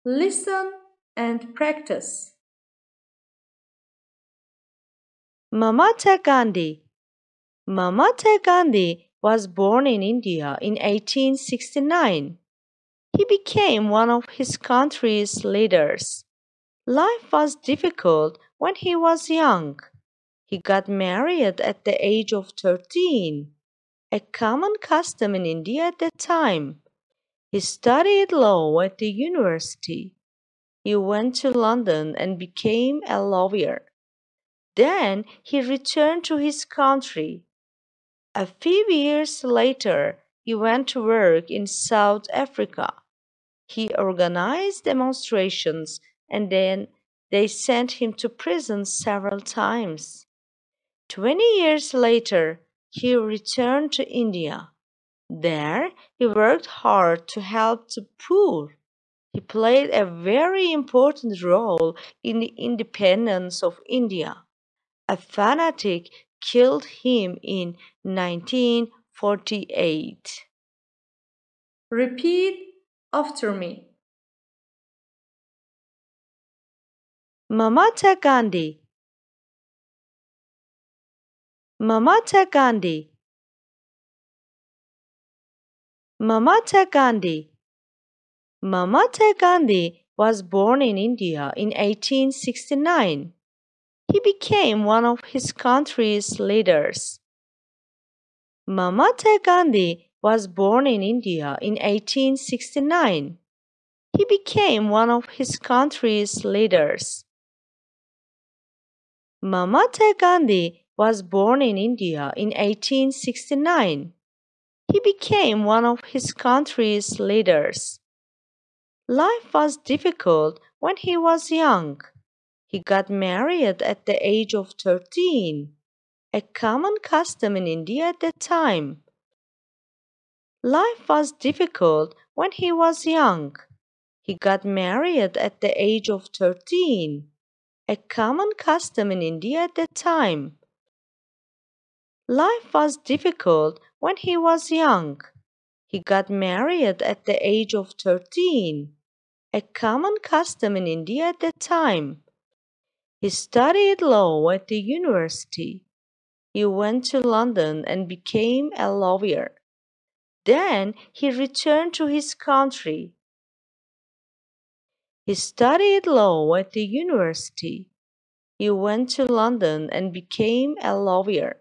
Listen and practice. Mahatma Gandhi. Mahatma Gandhi was born in India in 1869. He became one of his country's leaders. Life was difficult when he was young. He got married at the age of 13, a common custom in India at that time. He studied law at the university. He went to London and became a lawyer. Then he returned to his country. A few years later, he went to work in South Africa. He organized demonstrations and then they sent him to prison several times. 20 years later, he returned to India. There, he worked hard to help the poor. He played a very important role in the independence of India. A fanatic killed him in 1948. Repeat after me. Mahatma Gandhi. Mahatma Gandhi. Mahatma Gandhi. Mahatma Gandhi was born in India in 1869. He became one of his country's leaders. Mahatma Gandhi was born in India in 1869. He became one of his country's leaders. Mahatma Gandhi was born in India in 1869. He became one of his country's leaders. Life was difficult when he was young. He got married at the age of 13, a common custom in India at that time. Life was difficult when he was young. He got married at the age of 13, a common custom in India at that time. Life was difficult when he was young. He got married at the age of 13, a common custom in India at that time. He studied law at the university. He went to London and became a lawyer. Then he returned to his country. He studied law at the university. He went to London and became a lawyer.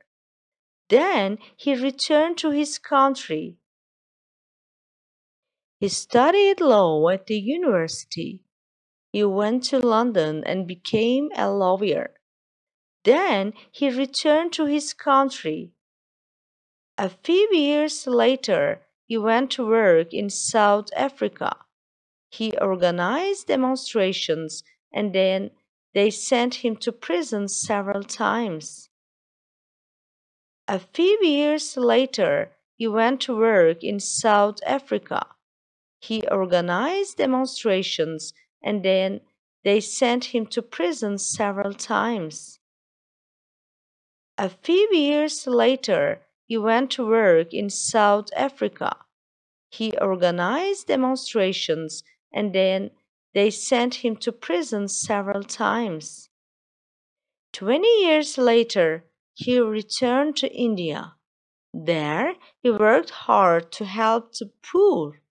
Then he returned to his country. He studied law at the university. He went to London and became a lawyer. Then he returned to his country. A few years later, he went to work in South Africa. He organized demonstrations and then they sent him to prison several times. A few years later, he went to work in South Africa. He organized demonstrations and then they sent him to prison several times. A few years later, he went to work in South Africa. He organized demonstrations and then they sent him to prison several times. 20 years later, he returned to India. There, he worked hard to help the poor.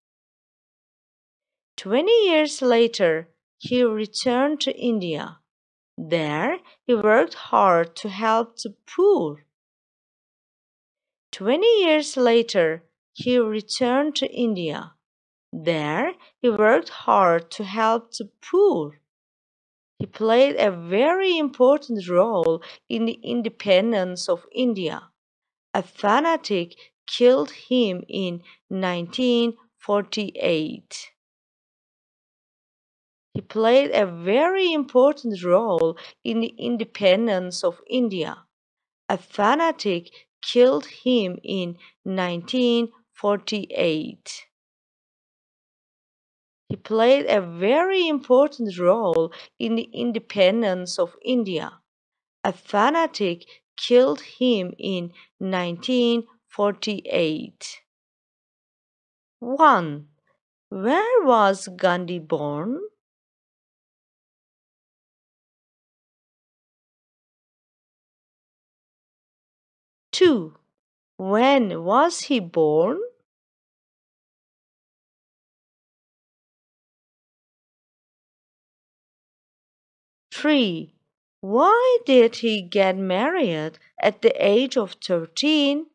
20 years later, he returned to India. There, he worked hard to help the poor. 20 years later, he returned to India. There, he worked hard to help the poor. He played a very important role in the independence of India. A fanatic killed him in 1948. He played a very important role in the independence of India. A fanatic killed him in 1948. He played a very important role in the independence of India. A fanatic killed him in 1948. 1. Where was Gandhi born? 2. When was he born? 3. Why did he get married at the age of 13?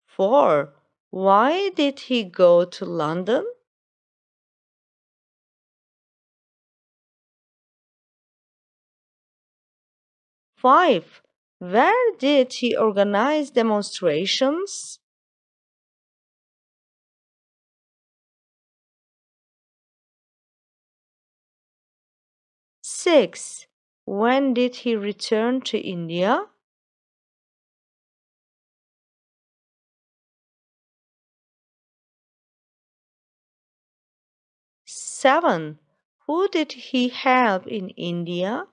4. Why did he go to London? 5. Where did he organize demonstrations? 6. When did he return to India? 7. Who did he help in India?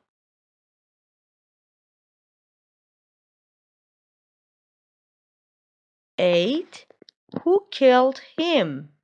8. Who killed him?